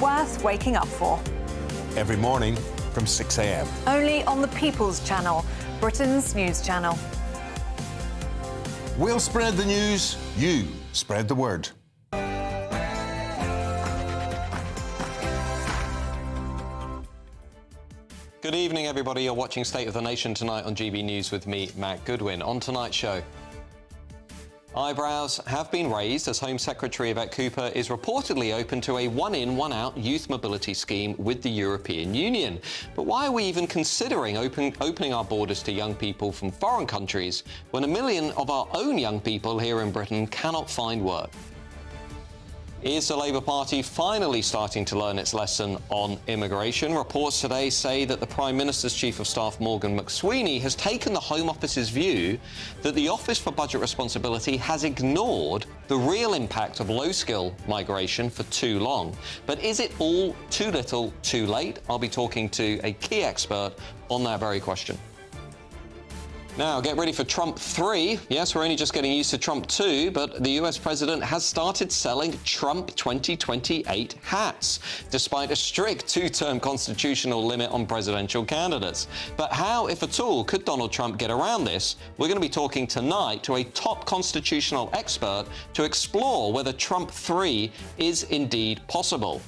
worth waking up for. Every morning from 6 a.m. Only on the People's Channel, Britain's news channel. We'll spread the news, you spread the word. Good evening, everybody. You're watching State of the Nation tonight on GB News with me, Matt Goodwin. On tonight's show, eyebrows have been raised as Home Secretary Yvette Cooper is reportedly open to a one-in, one-out youth mobility scheme with the European Union. But why are we even considering opening our borders to young people from foreign countries when 1 million of our own young people here in Britain cannot find work? Is the Labour Party finally starting to learn its lesson on immigration? Reports today say that the Prime Minister's Chief of Staff, Morgan McSweeney, has taken the Home Office's view that the Office for Budget Responsibility has ignored the real impact of low-skill migration for too long. But is it all too little, too late? I'll be talking to a key expert on that very question. Now, get ready for Trump 3. Yes, we're only just getting used to Trump 2, but the US president has started selling Trump 2028 hats, despite a strict two-term constitutional limit on presidential candidates. But how, if at all, could Donald Trump get around this? We're going to be talking tonight to a top constitutional expert to explore whether Trump 3 is indeed possible.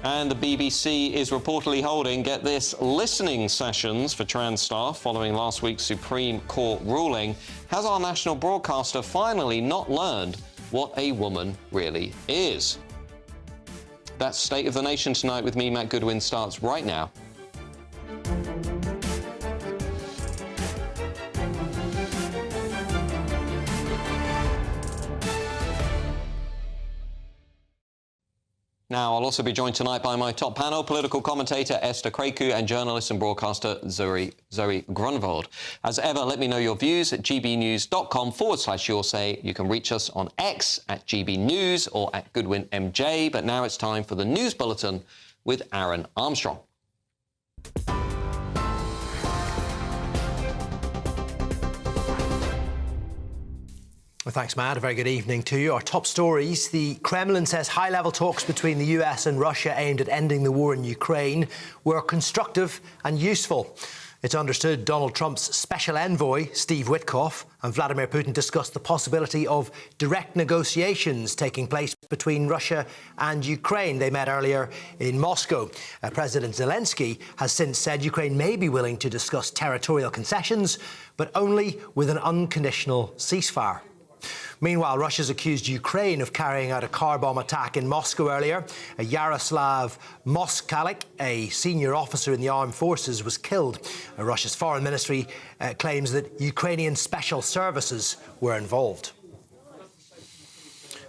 And the BBC is reportedly holding, get this, listening sessions for trans staff following last week's Supreme Court ruling. Has our national broadcaster finally not learned what a woman really is? That's State of the Nation tonight with me, Matt Goodwin, starts right now. Now, I'll also be joined tonight by my top panel, political commentator Esther Kreiku and journalist and broadcaster Zoe Grunwald. As ever, let me know your views at gbnews.com/your say. You can reach us on X at GBNews or at GoodwinMJ. But now it's time for the News Bulletin with Aaron Armstrong. Well, thanks, Matt. A very good evening to you. Our top stories. The Kremlin says high-level talks between the US and Russia aimed at ending the war in Ukraine were constructive and useful. It's understood Donald Trump's special envoy, Steve Witkoff, and Vladimir Putin discussed the possibility of direct negotiations taking place between Russia and Ukraine. They met earlier in Moscow. President Zelensky has since said Ukraine may be willing to discuss territorial concessions, but only with an unconditional ceasefire. Meanwhile, Russia's accused Ukraine of carrying out a car bomb attack in Moscow earlier. Yaroslav Moskalik, a senior officer in the armed forces, was killed. Russia's foreign ministry claims that Ukrainian special services were involved.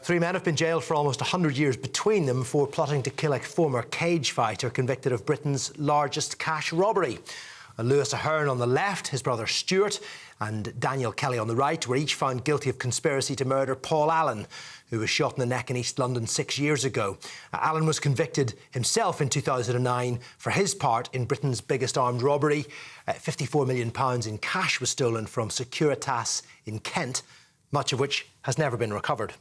3 men have been jailed for almost 100 years between them for plotting to kill a former cage fighter convicted of Britain's largest cash robbery. Lewis Ahern on the left, his brother Stuart, and Daniel Kelly on the right were each found guilty of conspiracy to murder Paul Allen, who was shot in the neck in East London 6 years ago. Allen was convicted himself in 2009 for his part in Britain's biggest armed robbery. £54 million in cash was stolen from Securitas in Kent, much of which has never been recovered.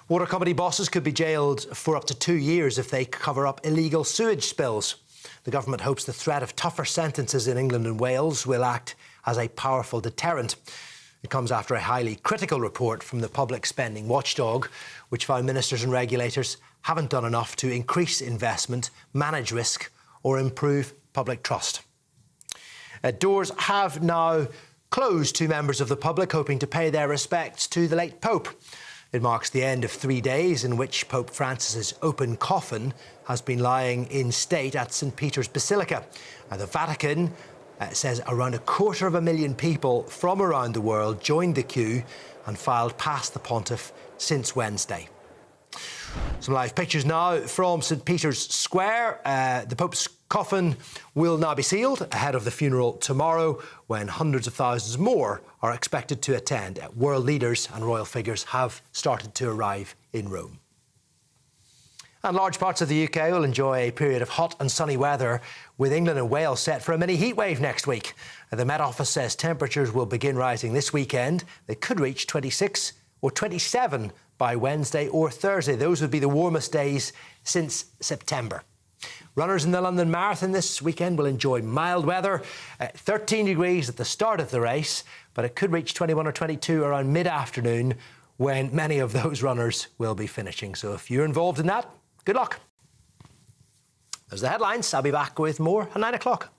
Water company bosses could be jailed for up to 2 years if they cover up illegal sewage spills. The government hopes the threat of tougher sentences in England and Wales will act as a powerful deterrent. It comes after a highly critical report from the public spending watchdog, which found ministers and regulators haven't done enough to increase investment, manage risk or improve public trust. Doors have now closed to members of the public hoping to pay their respects to the late Pope. It marks the end of 3 days in which Pope Francis's open coffin has been lying in state at St. Peter's Basilica. The Vatican says around 250,000 people from around the world joined the queue and filed past the pontiff since Wednesday. Some live pictures now from St. Peter's Square. The Pope's coffin will now be sealed ahead of the funeral tomorrow, when hundreds of thousands more are expected to attend. World leaders and royal figures have started to arrive in Rome. And large parts of the UK will enjoy a period of hot and sunny weather, with England and Wales set for a mini heatwave next week. The Met Office says temperatures will begin rising this weekend. They could reach 26 or 27 by Wednesday or Thursday. Those would be the warmest days since September. Runners in the London Marathon this weekend will enjoy mild weather, 13 degrees at the start of the race, but it could reach 21 or 22 around mid-afternoon when many of those runners will be finishing. So if you're involved in that, good luck. Those are the headlines. I'll be back with more at 9 o'clock.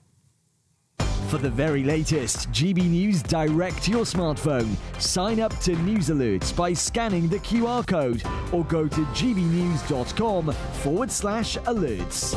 For the very latest GB News direct to your smartphone, sign up to News Alerts by scanning the QR code or go to gbnews.com/alerts.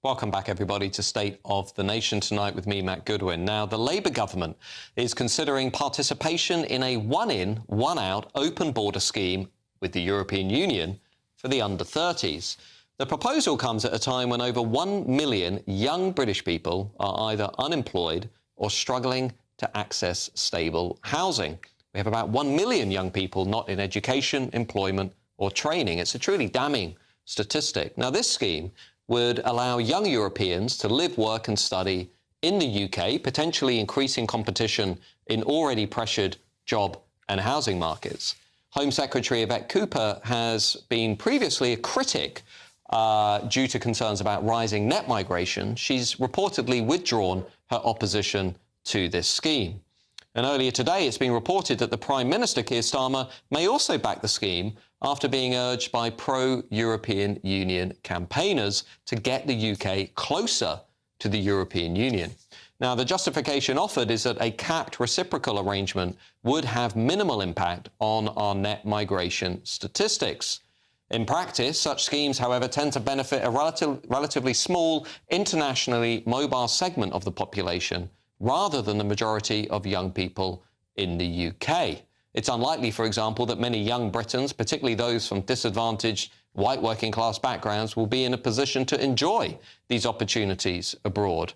Welcome back, everybody, to State of the Nation tonight with me, Matt Goodwin. Now, the Labour government is considering participation in a one-in, one-out open border scheme with the European Union for the under-30s. The proposal comes at a time when over 1 million young British people are either unemployed or struggling to access stable housing. We have about 1 million young people not in education, employment or training. It's a truly damning statistic. Now, this scheme would allow young Europeans to live, work and study in the UK, potentially increasing competition in already pressured job and housing markets. Home Secretary Yvette Cooper has been previously a critic due to concerns about rising net migration. She's reportedly withdrawn her opposition to this scheme. And earlier today, it's been reported that the Prime Minister, Keir Starmer, may also back the scheme after being urged by pro-European Union campaigners to get the UK closer to the European Union. Now, the justification offered is that a capped reciprocal arrangement would have minimal impact on our net migration statistics. In practice, such schemes, however, tend to benefit a relatively small, internationally mobile segment of the population, rather than the majority of young people in the UK. It's unlikely, for example, that many young Britons, particularly those from disadvantaged white working class backgrounds, will be in a position to enjoy these opportunities abroad.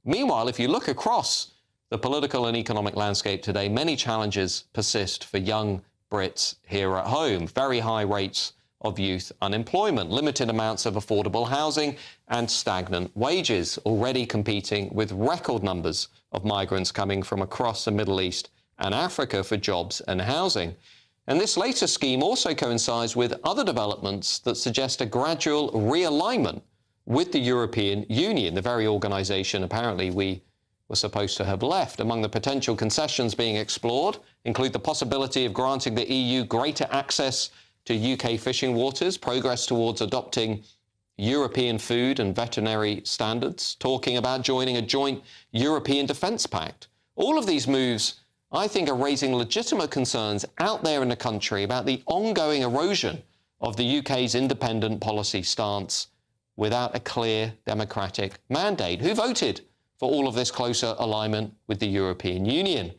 Meanwhile, if you look across the political and economic landscape today, many challenges persist for young Brits here at home. Very high rates of youth unemployment, limited amounts of affordable housing and stagnant wages, already competing with record numbers of migrants coming from across the Middle East and Africa for jobs and housing. And this latest scheme also coincides with other developments that suggest a gradual realignment with the European Union, the very organisation apparently we were supposed to have left. Among the potential concessions being explored include the possibility of granting the EU greater access to UK fishing waters, progress towards adopting European food and veterinary standards, talking about joining a joint European Defence Pact. All of these moves, I think, are raising legitimate concerns out there in the country about the ongoing erosion of the UK's independent policy stance without a clear democratic mandate. Who voted for all of this closer alignment with the European Union?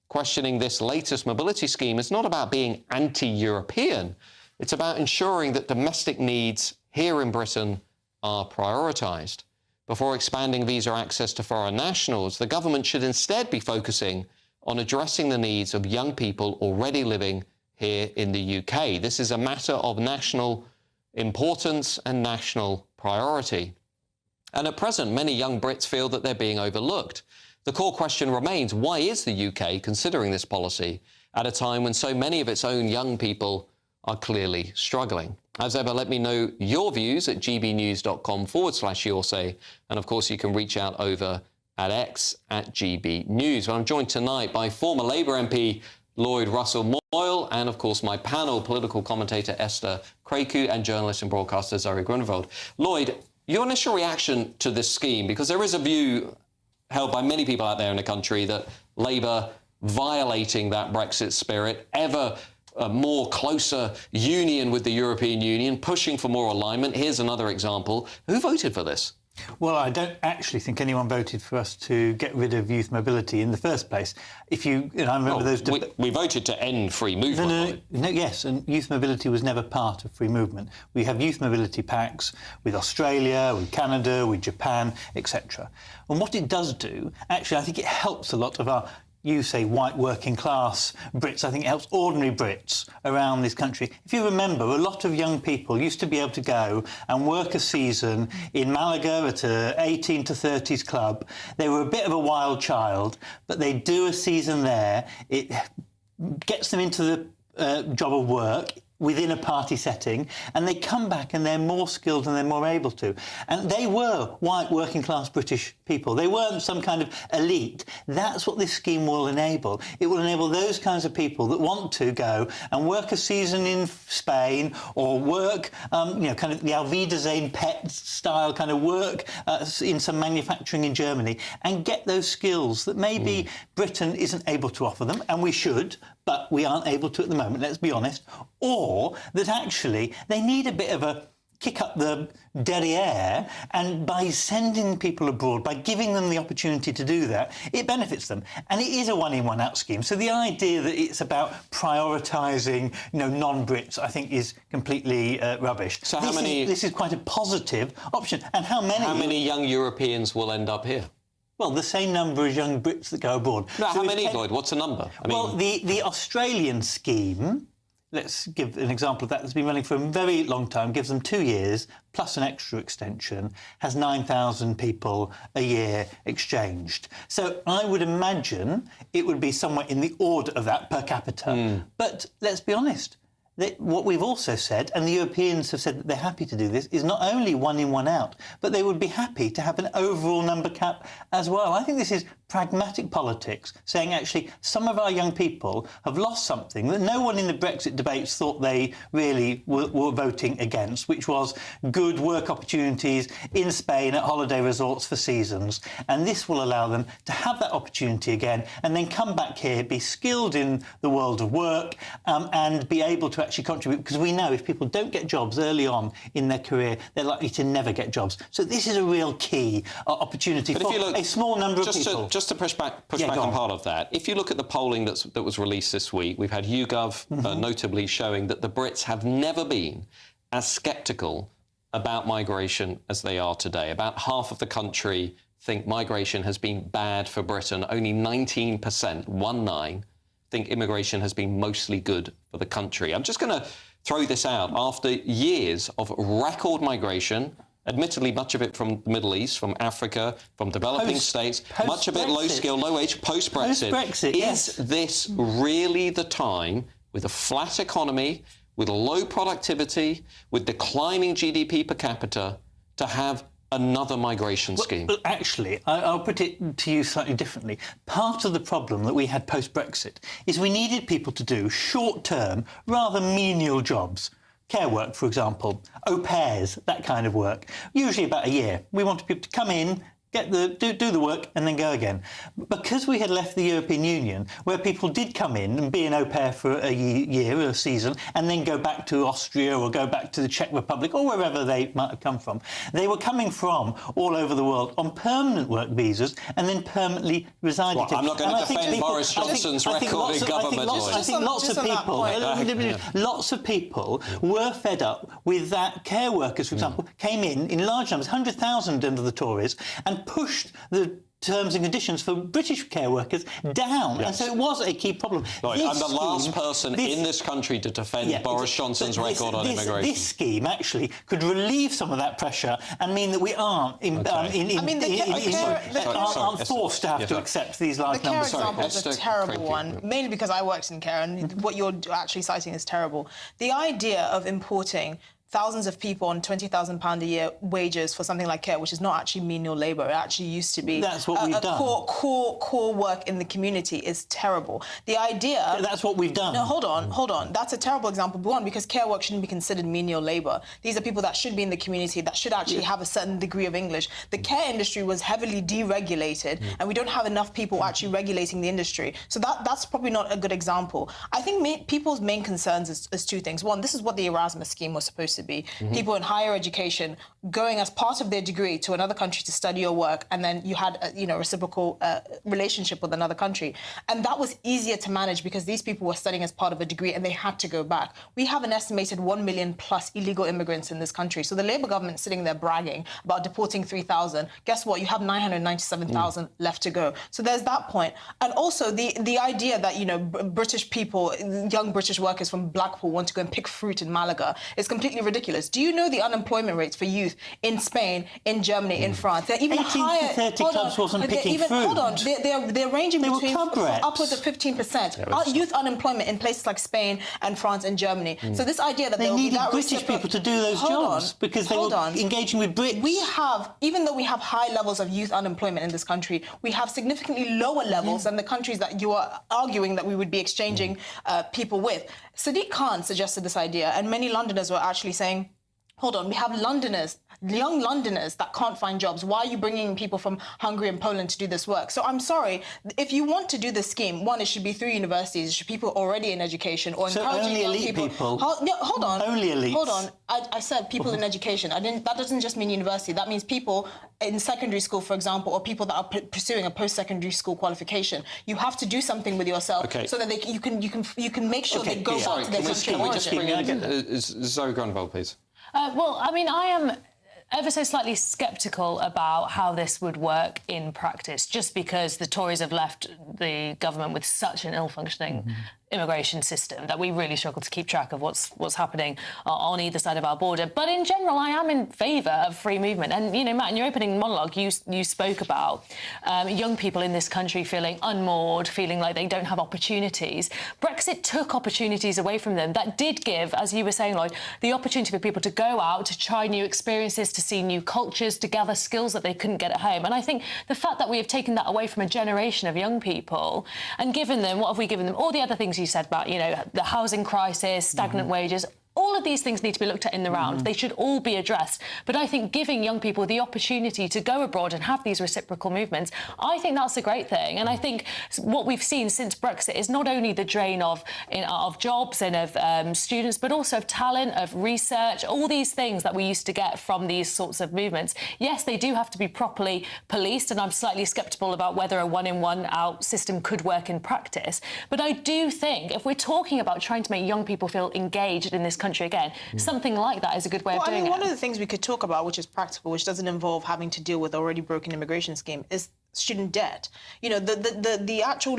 Questioning this latest mobility scheme is not about being anti-European. It's about ensuring that domestic needs here in Britain are prioritised. Before expanding visa access to foreign nationals, the government should instead be focusing on addressing the needs of young people already living here in the UK. This is a matter of national importance and national priority. And at present, many young Brits feel that they're being overlooked. The core question remains, why is the UK considering this policy at a time when so many of its own young people are clearly struggling? As ever, let me know your views at gbnews.com/yoursay. And of course, you can reach out over at X at GBNews. Well, I'm joined tonight by former Labour MP Lloyd Russell-Moyle and, of course, my panel, political commentator Esther Kraku and journalist and broadcaster Zoe Grunwald. Lloyd, your initial reaction to this scheme, because there is a view held by many people out there in the country that Labour violating that Brexit spirit, ever a more closer union with the European Union, pushing for more alignment. Here's another example. Who voted for this? Well, I don't actually think anyone voted for us to get rid of youth mobility in the first place. If I remember those... We voted to end free movement. No, yes, and youth mobility was never part of free movement. We have youth mobility pacts with Australia, with Canada, with Japan, etc. And what it does do, actually, I think it helps a lot of our you say white working class Brits, I think it helps ordinary Brits around this country. If you remember, a lot of young people used to be able to go and work a season in Malaga at a 18 to 30s club. They were a bit of a wild child, but they do a season there. It gets them into the job of work within a party setting, and they come back and they're more skilled and they're more able to. And they were white working class British people. They weren't some kind of elite. That's what this scheme will enable. It will enable those kinds of people that want to go and work a season in Spain or work, kind of the Alwiedersehen pet style kind of work in some manufacturing in Germany and get those skills that maybe Britain isn't able to offer them, and we should, but we aren't able to at the moment, let's be honest, or that actually they need a bit of a kick up the derriere, and by sending people abroad, by giving them the opportunity to do that, it benefits them. And it is a one-in, one-out scheme. So the idea that it's about prioritising, non-Brits, I think is completely rubbish. So this is quite a positive option. And how many young Europeans will end up here? Well, the same number as young Brits that go abroad. No, how many, Lloyd? What's the number? The Australian scheme, let's give an example of that, that's been running for a very long time, gives them 2 years, plus an extra extension, has 9,000 people a year exchanged. So I would imagine it would be somewhere in the order of that per capita. But let's be honest, what we've also said, and the Europeans have said that they're happy to do this, is not only one in, one out, but they would be happy to have an overall number cap as well. I think this is pragmatic politics, saying actually some of our young people have lost something that no one in the Brexit debates thought they really were voting against, which was good work opportunities in Spain at holiday resorts for seasons. And this will allow them to have that opportunity again and then come back here, be skilled in the world of work, and be able to actually contribute, because we know if people don't get jobs early on in their career, they're likely to never get jobs. So this is a real key opportunity for a small number of people. Just to push back on part of that, if you look at the polling that was released this week, we've had YouGov notably showing that the Brits have never been as sceptical about migration as they are today. About half of the country think migration has been bad for Britain. Only 19%, think immigration has been mostly good for the country. I'm just going to throw this out. After years of record migration, admittedly much of it from the Middle East, from Africa, from developing states, much of it low skill, low wage, post-Brexit. Yes. Is this really the time, with a flat economy, with low productivity, with declining GDP per capita, to have another migration scheme? Well, actually, I'll put it to you slightly differently. Part of the problem that we had post-Brexit is we needed people to do short-term, rather menial jobs. Care work, for example, au pairs, that kind of work, usually about a year. We wanted people to come in, do the work and then go again. Because we had left the European Union, where people did come in and be an au pair for a year or a season and then go back to Austria or go back to the Czech Republic or wherever they might have come from, they were coming from all over the world on permanent work visas and then permanently residing. I'm not going to defend Boris Johnson's record in government. I think lots of people were fed up with that. Care workers, for example, came in large numbers, 100,000 under the Tories, and pushed the terms and conditions for British care workers down. And so it was a key problem. Right, I'm the last person in this country to defend Boris Johnson's record on immigration. This scheme actually could relieve some of that pressure and mean that we aren't forced to have to accept these large numbers. The care example is a terrible one, mainly because I worked in care, and what you're actually citing is terrible. The idea of importing thousands of people on £20,000 a year wages for something like care, which is not actually menial labour. It actually used to be. That's what we've done. Core work in the community is terrible. The idea. That's what we've done. No, hold on. That's a terrible example. One, because care work shouldn't be considered menial labour. These are people that should be in the community, that should actually have a certain degree of English. The care industry was heavily deregulated, and we don't have enough people actually regulating the industry. So that's probably not a good example. I think people's main concerns is two things. One, this is what the Erasmus scheme was supposed to to be. People in higher education going as part of their degree to another country to study or work, and then you had a reciprocal relationship with another country. And that was easier to manage because these people were studying as part of a degree and they had to go back. We have an estimated 1 million plus illegal immigrants in this country. So the Labour government sitting there bragging about deporting 3,000. Guess what? You have 997,000 left to go. So there's that point. And also the idea that, British people, young British workers from Blackpool want to go and pick fruit in Malaga is completely ridiculous. Do you know the unemployment rates for youth in Spain, in Germany, in France? They're even 18 higher. to 30 clubs wasn't picking fruit. Hold on, they're ranging They were between club reps. upwards of 15%. Youth unemployment in places like Spain and France and Germany. So this idea that they there will be needed that British people to do those jobs because they were engaging with Brits. We have, even though we have high levels of youth unemployment in this country, we have significantly lower levels than the countries that you are arguing that we would be exchanging people with. Sadiq Khan suggested this idea, and many Londoners were actually saying, hold on, we have young Londoners that can't find jobs. Why are you bringing people from Hungary and Poland to do this work? So I'm sorry, if you want to do this scheme, one, it should be through universities, it should be people already in education or so encouraging only young elite people. Hold on. Only elites. Hold on. I said people in education. That doesn't just mean university. That means people in secondary school, for example, or people that are pursuing a post-secondary school qualification. You have to do something with yourself so that you can make sure they go back to their country. Can we just bring in Zoe Grunwald, please? Well, I mean, I am ever so slightly sceptical about how this would work in practice, just because the Tories have left the government with such an ill-functioning immigration system that we really struggle to keep track of what's happening on either side of our border. But in general, I am in favour of free movement. And, Matt, in your opening monologue, you spoke about young people in this country feeling unmoored, feeling like they don't have opportunities. Brexit took opportunities away from them. That did give, as you were saying, Lloyd, the opportunity for people to go out, to try new experiences, to see new cultures, to gather skills that they couldn't get at home. And I think the fact that we have taken that away from a generation of young people and given them, what have we given them? All the other things you said about, the housing crisis, stagnant wages. All of these things need to be looked at in the round. They should all be addressed. But I think giving young people the opportunity to go abroad and have these reciprocal movements, I think that's a great thing. And I think what we've seen since Brexit is not only the drain of jobs and of students, but also of talent, of research, all these things that we used to get from these sorts of movements. Yes, they do have to be properly policed, and I'm slightly sceptical about whether a one-in, one-out system could work in practice. But I do think if we're talking about trying to make young people feel engaged in this country again, something like that is a good way of doing it. One of the things we could talk about, which is practical, which doesn't involve having to deal with already broken immigration scheme, is student debt. The actual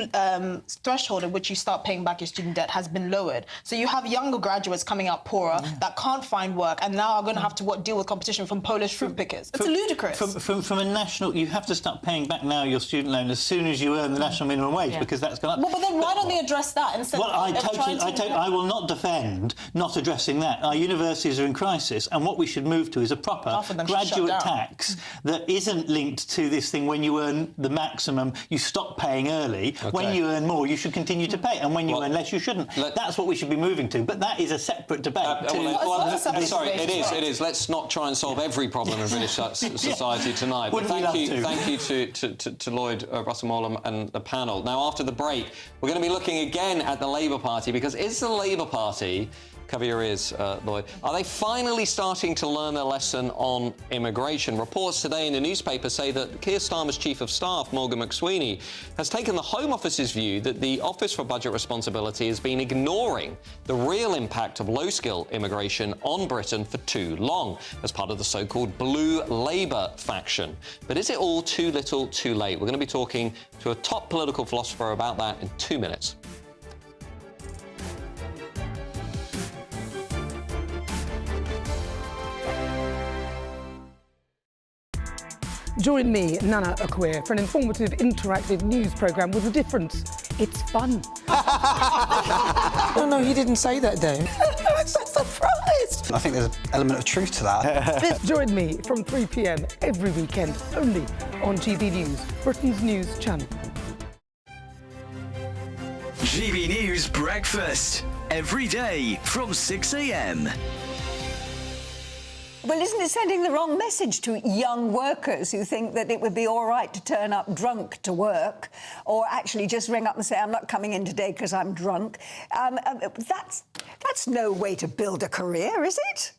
threshold at which you start paying back your student debt has been lowered. So you have younger graduates coming out poorer that can't find work and now are going to have to deal with competition from Polish fruit pickers. It's ludicrous. From a national, you have to start paying back now your student loan as soon as you earn the national minimum wage because that's gone up. Well, but then why don't they address that instead? Well, I will not defend not addressing that. Our universities are in crisis, and what we should move to is a proper graduate tax that isn't linked to this thing when you earn the maximum, you stop paying early. When you earn more, you should continue to pay, and when you earn less, you shouldn't. That's what we should be moving to, but that is a separate debate. Sorry, it is. Let's not try and solve every problem in British society tonight. But thank you to Lloyd Russell-Moore and the panel. Now, after the break, we're going to be looking again at the Labour Party, because is the Labour Party, cover your ears, Lloyd, are they finally starting to learn their lesson on immigration? Reports today in the newspaper say that Keir Starmer's Chief of Staff, Morgan McSweeney, has taken the Home Office's view that the Office for Budget Responsibility has been ignoring the real impact of low-skill immigration on Britain for too long, as part of the so-called Blue Labour faction. But is it all too little, too late? We're going to be talking to a top political philosopher about that in 2 minutes. Join me, Nana Akwe, for an informative, interactive news programme with a difference. It's fun. No, he didn't say that, Dave. I'm so surprised. I think there's an element of truth to that. Join me from 3 p.m. every weekend, only on GB News, Britain's news channel. GB News Breakfast, every day from 6 a.m. Well, isn't it sending the wrong message to young workers who think that it would be all right to turn up drunk to work, or actually just ring up and say, I'm not coming in today because I'm drunk? That's no way to build a career, is it?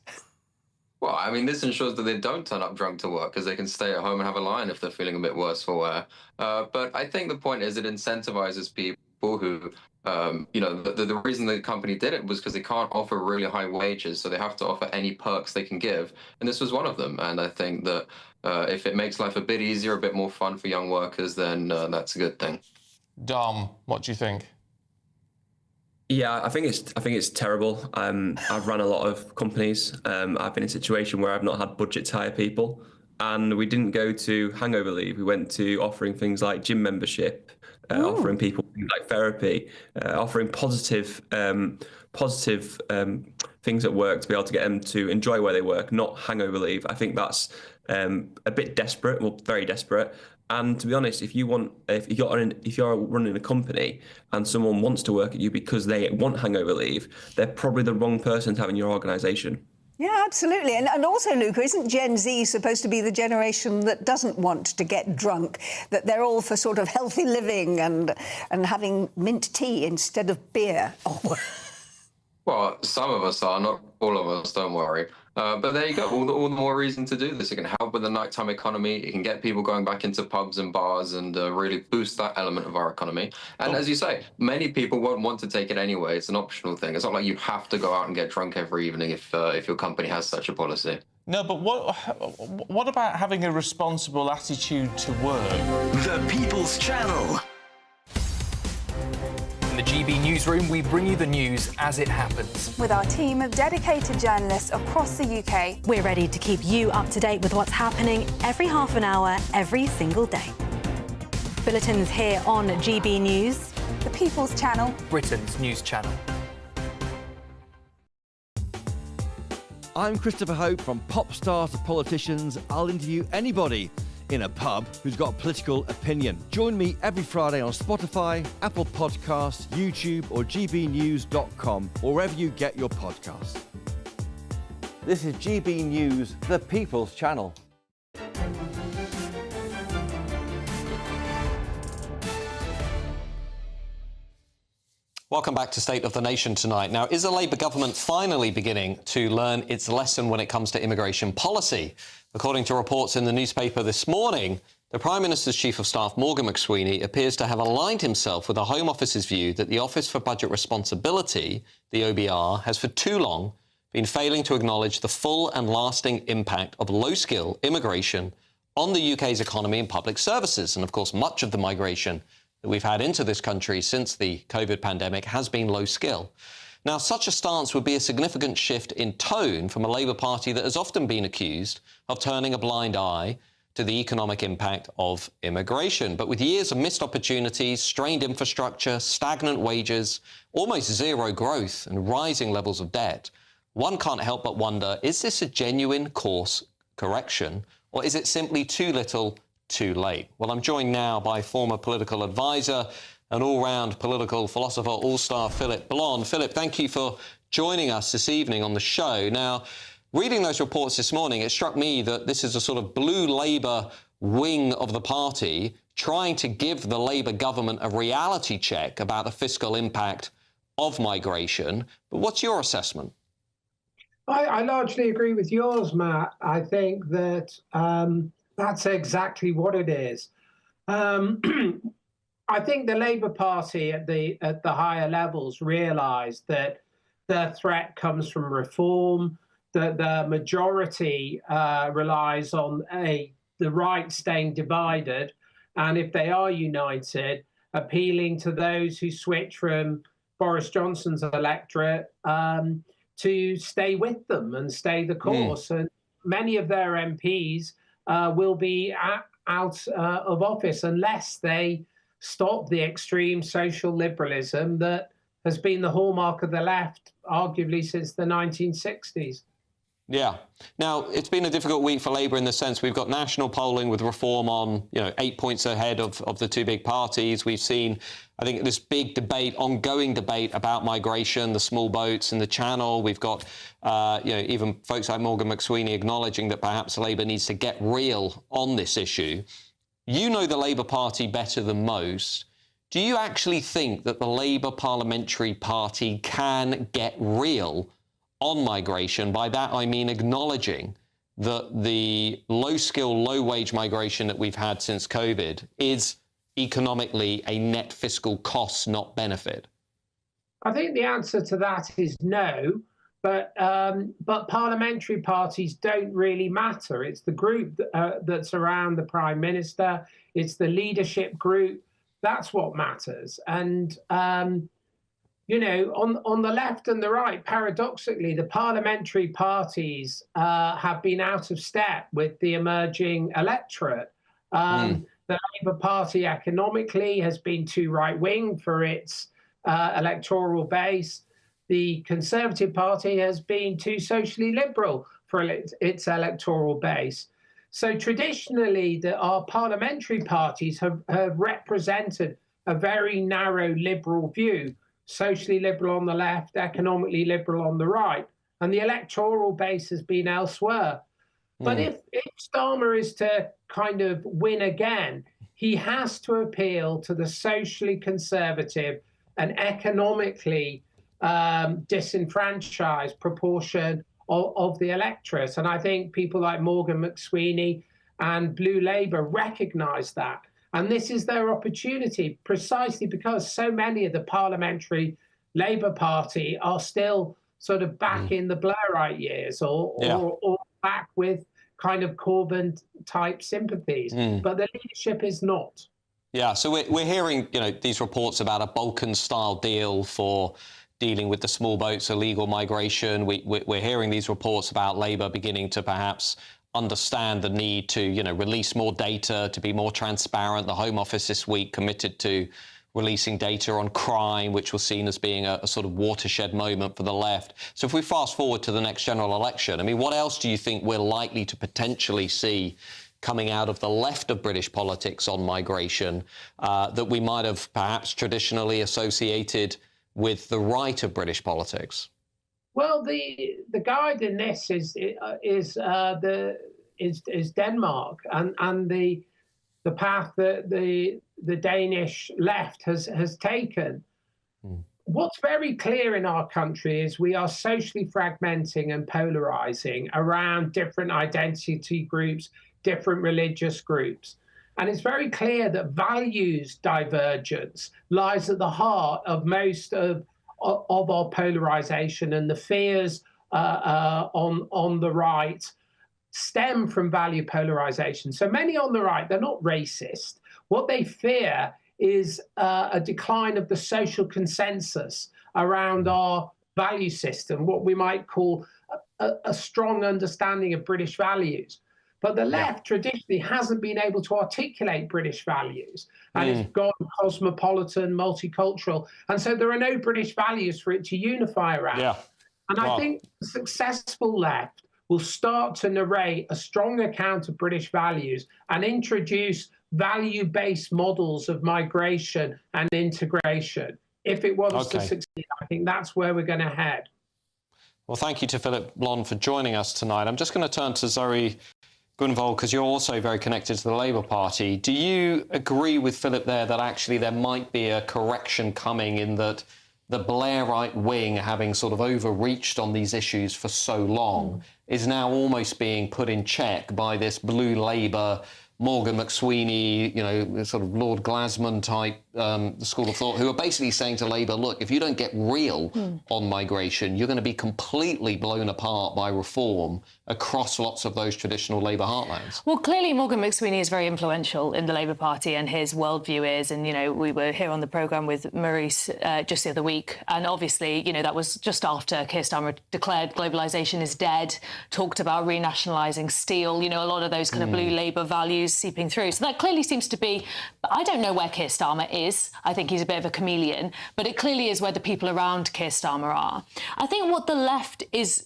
Well, I mean, this ensures that they don't turn up drunk to work because they can stay at home and have a line if they're feeling a bit worse for wear. But I think the point is it incentivizes people who, the reason the company did it was because they can't offer really high wages, so they have to offer any perks they can give. And this was one of them. And I think that if it makes life a bit easier, a bit more fun for young workers, then that's a good thing. Dom, what do you think? Yeah, I think it's terrible. I've run a lot of companies. I've been in a situation where I've not had budget to hire people, and we didn't go to hangover leave. We went to offering things like gym membership, offering people things like therapy, offering positive things at work to be able to get them to enjoy where they work, not hangover leave. I think that's a bit desperate, well, very desperate. And to be honest, if you're running a company and someone wants to work at you because they want hangover leave, they're probably the wrong person to have in your organisation. Yeah, absolutely. And also, Luca, isn't Gen Z supposed to be the generation that doesn't want to get drunk, that they're all for sort of healthy living and having mint tea instead of beer? Oh. Well, some of us are, not all of us, don't worry. But there you go, all the more reason to do this. It can help with the nighttime economy. It can get people going back into pubs and bars and really boost that element of our economy. And as you say, many people won't want to take it anyway. It's an optional thing. It's not like you have to go out and get drunk every evening if your company has such a policy. No, but what about having a responsible attitude to work? The People's Channel. In the GB newsroom, we bring you the news as it happens. With our team of dedicated journalists across the UK, we're ready to keep you up to date with what's happening every half an hour, every single day. Bulletins here on GB News. The People's Channel. Britain's news channel. I'm Christopher Hope. From pop stars to politicians, I'll interview anybody in a pub who's got a political opinion. Join me every Friday on Spotify, Apple Podcasts, YouTube or gbnews.com, or wherever you get your podcasts. This is GB News, the People's Channel. Welcome back to State of the Nation tonight. Now, is the Labour government finally beginning to learn its lesson when it comes to immigration policy? According to reports in the newspaper this morning, the Prime Minister's Chief of Staff, Morgan McSweeney, appears to have aligned himself with the Home Office's view that the Office for Budget Responsibility, the OBR, has for too long been failing to acknowledge the full and lasting impact of low-skill immigration on the UK's economy and public services. And, of course, much of the migration that we've had into this country since the COVID pandemic has been low skill. Now, such a stance would be a significant shift in tone from a Labour Party that has often been accused of turning a blind eye to the economic impact of immigration. But with years of missed opportunities, strained infrastructure, stagnant wages, almost zero growth and rising levels of debt, one can't help but wonder, is this a genuine course correction, or is it simply too little, too late? Well, I'm joined now by former political advisor and all-round political philosopher, all-star Philip Blond. Philip, thank you for joining us this evening on the show. Now, reading those reports this morning, it struck me that this is a sort of blue Labour wing of the party trying to give the Labour government a reality check about the fiscal impact of migration. But what's your assessment? I largely agree with yours, Matt. I think that that's exactly what it is. I think the Labour Party at the higher levels realised that the threat comes from reform, that the majority relies on the right staying divided, and if they are united, appealing to those who switch from Boris Johnson's electorate to stay with them and stay the course. And many of their MPs will be out of office unless they stop the extreme social liberalism that has been the hallmark of the left, arguably since the 1960s. Yeah. Now, it's been a difficult week for Labour in the sense we've got national polling with Reform on, 8 points ahead of the two big parties. We've seen, I think, this big debate, ongoing debate about migration, the small boats in the Channel. We've got, even folks like Morgan McSweeney acknowledging that perhaps Labour needs to get real on this issue. You know the Labour Party better than most. Do you actually think that the Labour Parliamentary Party can get real on migration. By that, I mean acknowledging that the low-skill, low-wage migration that we've had since COVID is economically a net fiscal cost, not benefit? I think the answer to that is no, but parliamentary parties don't really matter. It's the group that's around the Prime Minister. It's the leadership group. That's what matters. And, you know, on the left and the right, paradoxically, the parliamentary parties have been out of step with the emerging electorate. The Labour Party economically has been too right-wing for its electoral base. The Conservative Party has been too socially liberal for its electoral base. So traditionally, our parliamentary parties have represented a very narrow liberal view, socially liberal on the left, economically liberal on the right, and the electoral base has been elsewhere. But if Starmer is to kind of win again, he has to appeal to the socially conservative and economically disenfranchised proportion of the electorate. And I think people like Morgan McSweeney and Blue Labour recognise that. And this is their opportunity, precisely because so many of the parliamentary Labour Party are still sort of back in the Blairite years or back with kind of Corbyn-type sympathies. But the leadership is not. Yeah, so we're hearing, you know, these reports about a Balkan-style deal for dealing with the small boats, illegal migration. We're hearing these reports about Labour beginning to perhaps understand the need to, you know, release more data, to be more transparent. The Home Office this week committed to releasing data on crime, which was seen as being a sort of watershed moment for the left. So if we fast forward to the next general election, I mean, what else do you think we're likely to potentially see coming out of the left of British politics on migration that we might have perhaps traditionally associated with the right of British politics? Well, the guide in this is Denmark and the path that the Danish left has taken. What's very clear in our country is we are socially fragmenting and polarizing around different identity groups, different religious groups. And it's very clear that values divergence lies at the heart of most of our polarization, and the fears on the right stem from value polarization. So many on the right, they're not racist. What they fear is a decline of the social consensus around our value system, what we might call a strong understanding of British values. But the left traditionally hasn't been able to articulate British values, and it's gone cosmopolitan, multicultural. And so there are no British values for it to unify around. And I think the successful left will start to narrate a strong account of British values and introduce value-based models of migration and integration. If it wants to succeed, I think that's where we're going to head. Well, thank you to Philip Blond for joining us tonight. I'm just going to turn to Zoe Gunvald, because you're also very connected to the Labour Party. Do you agree with Philip there that actually there might be a correction coming, in that the Blairite wing, having sort of overreached on these issues for so long, is now almost being put in check by this Blue Labour, Morgan McSweeney, you know, sort of Lord Glasman type school of thought, who are basically saying to Labour, look, if you don't get real on migration, you're going to be completely blown apart by reform across lots of those traditional Labour heartlands? Well, clearly Morgan McSweeney is very influential in the Labour Party, and his worldview is, and, you know, we were here on the programme with Maurice just the other week, and obviously, you know, that was just after Keir Starmer declared globalisation is dead, talked about renationalising steel, you know, a lot of those kind of Blue Labour values seeping through. So that clearly seems to be, I don't know where Keir Starmer is. I think he's a bit of a chameleon, but it clearly is where the people around Keir Starmer are. I think what the left is,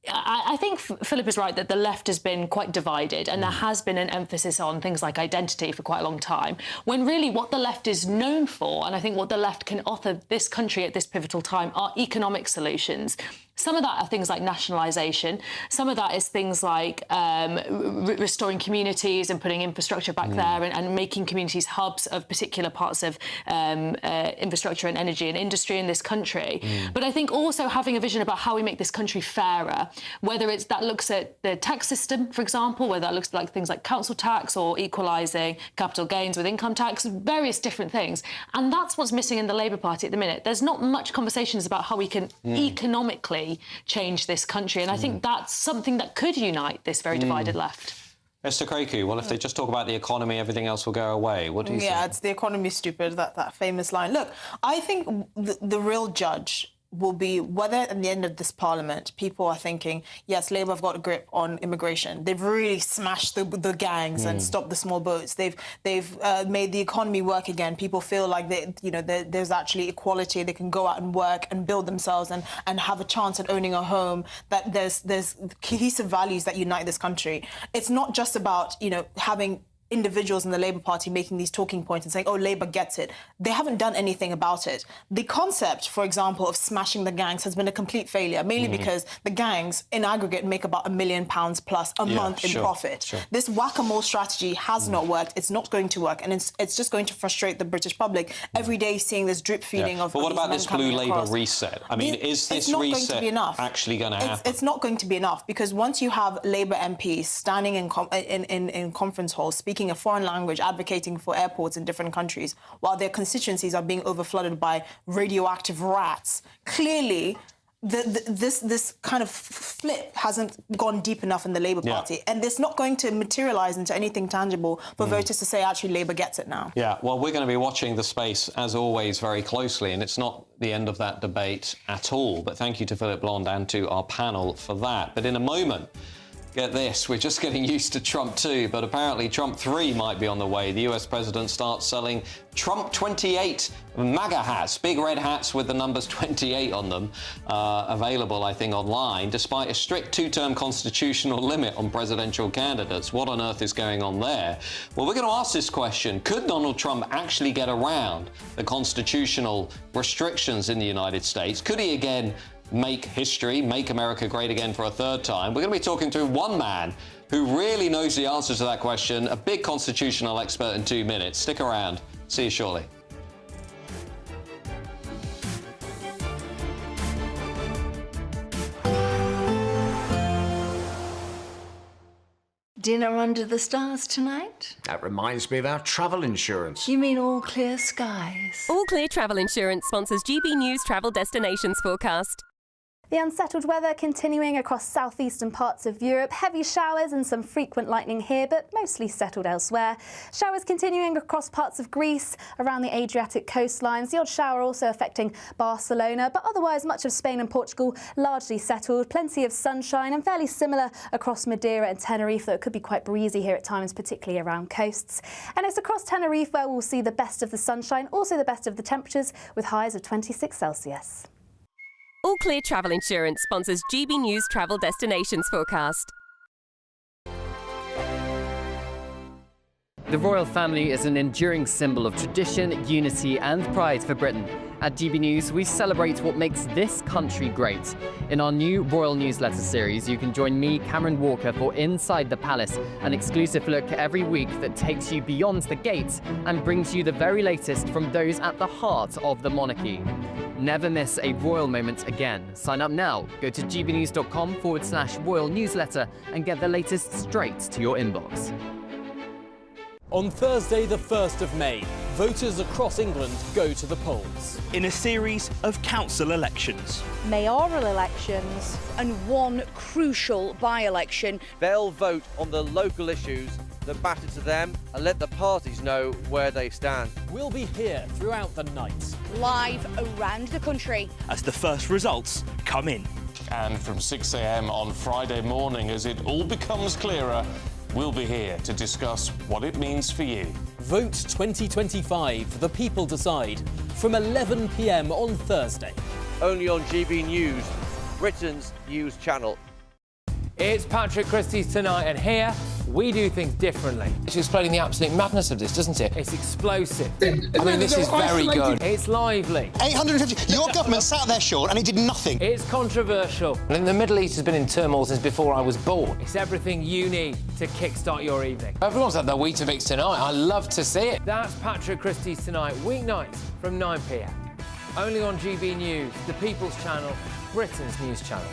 I think Philip is right that the left has been quite divided, and there has been an emphasis on things like identity for quite a long time, when really what the left is known for, and I think what the left can offer this country at this pivotal time, are economic solutions. Some of that are things like nationalisation. Some of that is things like restoring communities and putting infrastructure back there and making communities hubs of particular parts of infrastructure and energy and industry in this country. But I think also having a vision about how we make this country fairer, whether it's that looks at the tax system, for example, whether that looks like things like council tax or equalising capital gains with income tax, various different things. And that's what's missing in the Labour Party at the minute. There's not much conversations about how we can economically change this country, and I think that's something that could unite this very divided left. Mr. Kreku, well, if they just talk about the economy, everything else will go away. What do you think? Yeah, it's the economy stupid, that famous line. Look, I think the real judge will be whether at the end of this parliament people are thinking, yes, Labour have got a grip on immigration. They've really smashed the gangs and stopped the small boats. They've made the economy work again. People feel like there's actually equality. They can go out and work and build themselves and have a chance at owning a home. That there's cohesive values that unite this country. It's not just about having individuals in the Labour Party making these talking points and saying, oh, Labour gets it. They haven't done anything about it. The concept, for example, of smashing the gangs has been a complete failure, mainly because the gangs in aggregate make about £1 million plus a month in profit. This whack-a-mole strategy has not worked. It's not going to work. And it's just going to frustrate the British public every day seeing this drip feeding of. But what about this blue Labour reset? I mean, is this reset actually going to happen? It's not going to be enough, because once you have Labour MPs standing in conference halls speaking a foreign language, advocating for airports in different countries, while their constituencies are being overflooded by radioactive rats, clearly this kind of flip hasn't gone deep enough in the Labour Party, and it's not going to materialise into anything tangible for voters to say, actually, Labour gets it now. Yeah, well, we're going to be watching the space, as always, very closely, and it's not the end of that debate at all. But thank you to Philip Blond and to our panel for that. But in a moment, get this, we're just getting used to Trump 2, but apparently Trump 3 might be on the way. The US president starts selling Trump 28 MAGA hats, big red hats with the numbers 28 on them, available, I think, online, despite a strict two-term constitutional limit on presidential candidates. What on earth is going on there? Well, we're going to ask this question. Could Donald Trump actually get around the constitutional restrictions in the United States? Could he again make history, make America great again for a third time? We're going to be talking to one man who really knows the answer to that question, a big constitutional expert in 2 minutes. Stick around. See you shortly. Dinner under the stars tonight? That reminds me of our travel insurance. You mean all clear skies? All Clear Travel Insurance sponsors GB News travel destinations forecast. The unsettled weather continuing across southeastern parts of Europe. Heavy showers and some frequent lightning here, but mostly settled elsewhere. Showers continuing across parts of Greece, around the Adriatic coastlines. The odd shower also affecting Barcelona, but otherwise much of Spain and Portugal largely settled. Plenty of sunshine and fairly similar across Madeira and Tenerife, though it could be quite breezy here at times, particularly around coasts. And it's across Tenerife where we'll see the best of the sunshine, also the best of the temperatures, with highs of 26 Celsius. All Clear Travel Insurance sponsors GB News travel destinations forecast. The royal family is an enduring symbol of tradition, unity and pride for Britain. At GB News, we celebrate what makes this country great. In our new royal newsletter series, you can join me, Cameron Walker, for Inside the Palace, an exclusive look every week that takes you beyond the gates and brings you the very latest from those at the heart of the monarchy. Never miss a royal moment again. Sign up now. Go to gbnews.com/royal newsletter and get the latest straight to your inbox. On Thursday, the 1st of May, voters across England go to the polls. In a series of council elections, mayoral elections and one crucial by-election. They'll vote on the local issues that matter to them and let the parties know where they stand. We'll be here throughout the night, live around the country, as the first results come in. And from 6 a.m. on Friday morning, as it all becomes clearer, we'll be here to discuss what it means for you. Vote 2025, the people decide, from 11 p.m. on Thursday. Only on GB News, Britain's news channel. It's Patrick Christys tonight, and here We do things differently. It's explaining the absolute madness of this, doesn't it? It's explosive. I mean, this is very good. It's lively. 850. Your government sat there, Sean, and it did nothing. It's controversial. And the Middle East has been in turmoil since before I was born. It's everything you need to kickstart your evening. Everyone's had their Weetabix tonight. I love to see it. That's Patrick Christys tonight, weeknights from 9 p.m. Only on GB News, the People's Channel, Britain's news channel.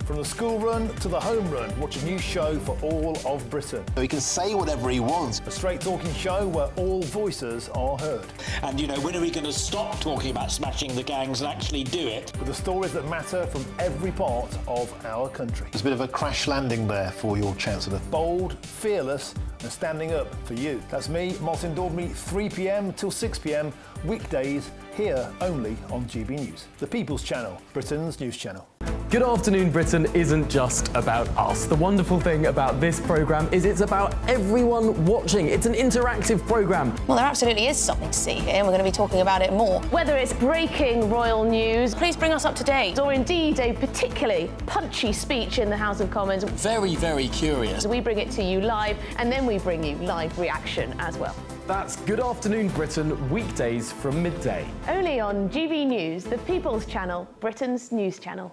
From the school run to the home run, watch a new show for all of Britain. He can say whatever he wants. A straight talking show where all voices are heard. And, you know, when are we going to stop talking about smashing the gangs and actually do it? With the stories that matter from every part of our country. There's a bit of a crash landing there for your Chancellor. Bold, fearless and standing up for you. That's me, Martin Daubney, 3 p.m. till 6 p.m, weekdays, here only on GB News. The People's Channel, Britain's news channel. Good Afternoon Britain isn't just about us. The wonderful thing about this programme is it's about everyone watching. It's an interactive programme. Well, there absolutely is something to see here, and we're going to be talking about it more. Whether it's breaking royal news, please bring us up to date, or indeed a particularly punchy speech in the House of Commons. Very, very curious. We bring it to you live, and then we bring you live reaction as well. That's Good Afternoon Britain, weekdays from midday. Only on GB News, the People's Channel, Britain's news channel.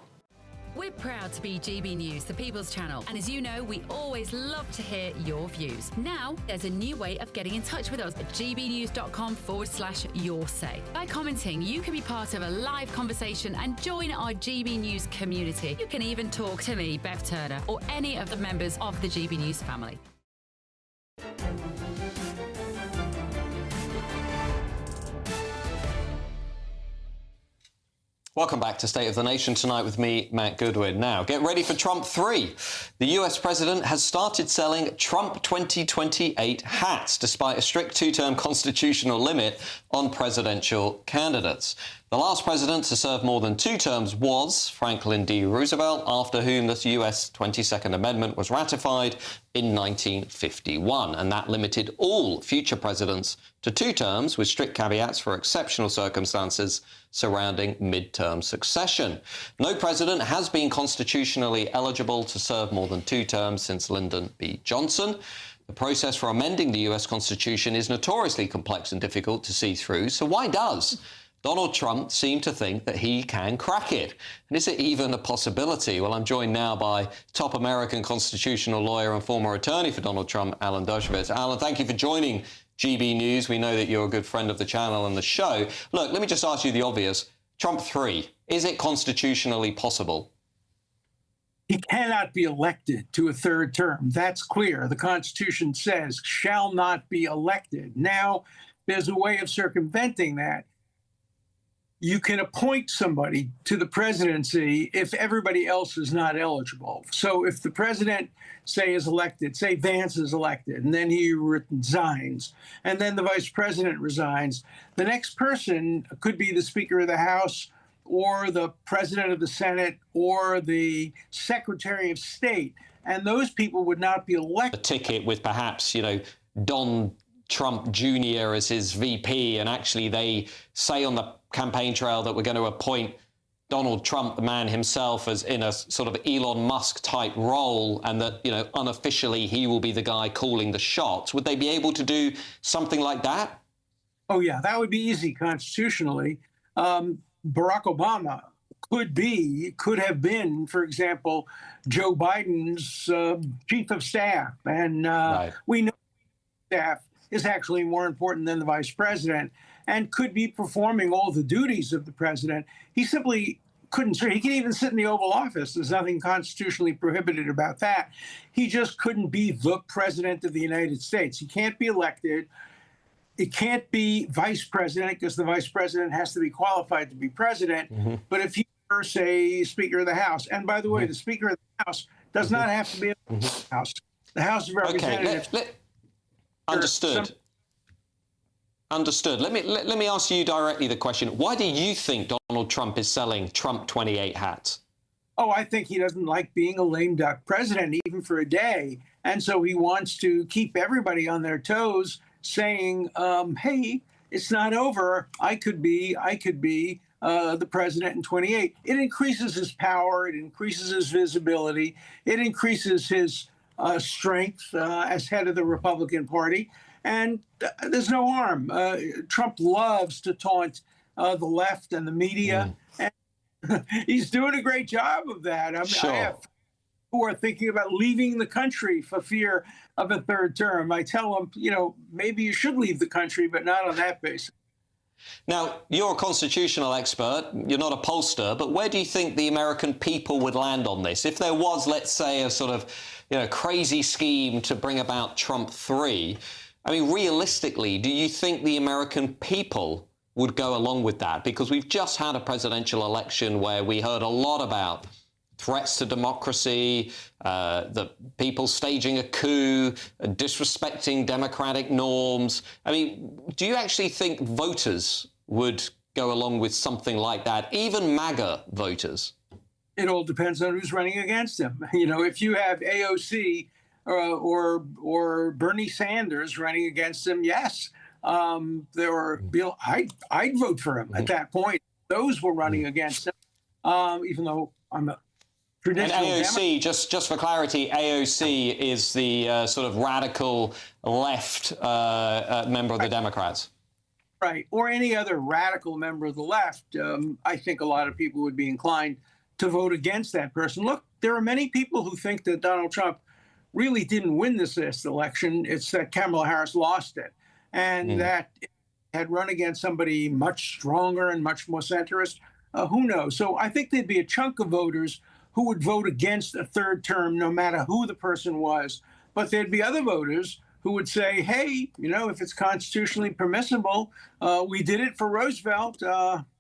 We're proud to be GB News, the People's Channel. And as you know, we always love to hear your views. Now, there's a new way of getting in touch with us at gbnews.com/yoursay. By commenting, you can be part of a live conversation and join our GB News community. You can even talk to me, Bev Turner, or any of the members of the GB News family. Welcome back to State of the Nation tonight with me, Matt Goodwin. Now, get ready for Trump 3. The US president has started selling Trump 2028 hats, despite a strict two-term constitutional limit on presidential candidates. The last president to serve more than 2 terms was Franklin D. Roosevelt, after whom the US 22nd Amendment was ratified in 1951, and that limited all future presidents to 2 terms, with strict caveats for exceptional circumstances surrounding mid-term succession. No president has been constitutionally eligible to serve more than 2 terms since Lyndon B. Johnson. The process for amending the US Constitution is notoriously complex and difficult to see through, so why does Donald Trump seemed to think that he can crack it? And is it even a possibility? Well, I'm joined now by top American constitutional lawyer and former attorney for Donald Trump, Alan Dershowitz. Alan, thank you for joining GB News. We know that you're a good friend of the channel and the show. Look, let me just ask you the obvious. Trump 3, is it constitutionally possible? He cannot be elected to a 3rd term. That's clear. The Constitution says shall not be elected. Now, there's a way of circumventing that. You can appoint somebody to the presidency if everybody else is not eligible. So if the president, say, is elected, say Vance is elected, and then he resigns, and then the vice president resigns, the next person could be the Speaker of the House or the president of the Senate or the Secretary of State. And those people would not be elected. A ticket with perhaps, you know, Don Trump Jr. as his VP, and actually they say on the campaign trail that we're going to appoint Donald Trump, the man himself, as in a sort of Elon Musk type role, and that, you know, unofficially he will be the guy calling the shots. Would they be able to do something like that? Oh, yeah, that would be easy constitutionally. Barack Obama could have been, for example, Joe Biden's chief of staff. And we know staff is actually more important than the vice president and could be performing all the duties of the president. He simply couldn't. He can even sit in the Oval Office. There's nothing constitutionally prohibited about that. He just couldn't be the president of the United States. He can't be elected. It can't be vice president because the vice president has to be qualified to be president. Mm-hmm. But if he were, say, Speaker of the House, and by the way, the Speaker of the House does not have to be in the House. The House of Representatives. Okay, understood. Understood. Let me ask you directly the question. Why do you think Donald Trump is selling Trump 28 hats? Oh, I think he doesn't like being a lame duck president, even for a day. And so he wants to keep everybody on their toes, saying, hey, it's not over. I could be the president in 28. It increases his power, it increases his visibility, it increases his strength as head of the Republican Party, and there's no harm. Trump loves to taunt the left and the media, and he's doing a great job of that. I mean, I have who are thinking about leaving the country for fear of a third term. I tell them, you know, maybe you should leave the country, but not on that basis. Now, you're a constitutional expert, you're not a pollster, but where do you think the American people would land on this? If there was, let's say, a sort of, you know, crazy scheme to bring about Trump 3, I mean, realistically, do you think the American people would go along with that? Because we've just had a presidential election where we heard a lot about threats to democracy, the people staging a coup, disrespecting democratic norms. I mean, do you actually think voters would go along with something like that, even MAGA voters? It all depends on who's running against him. You know, if you have AOC or Bernie Sanders running against him, yes, I'd vote for him at that point. Those were running against him, even though I'm a traditional and AOC, just for clarity, AOC is the sort of radical left member of the Democrats. Right, or any other radical member of the left. I think a lot of people would be inclined to vote against that person. Look, there are many people who think that Donald Trump really didn't win this last election. It's that Kamala Harris lost it, and that it had run against somebody much stronger and much more centrist. Who knows? So I think there'd be a chunk of voters who would vote against a third term, no matter who the person was. But there'd be other voters who would say, hey, you know, if it's constitutionally permissible, we did it for Roosevelt,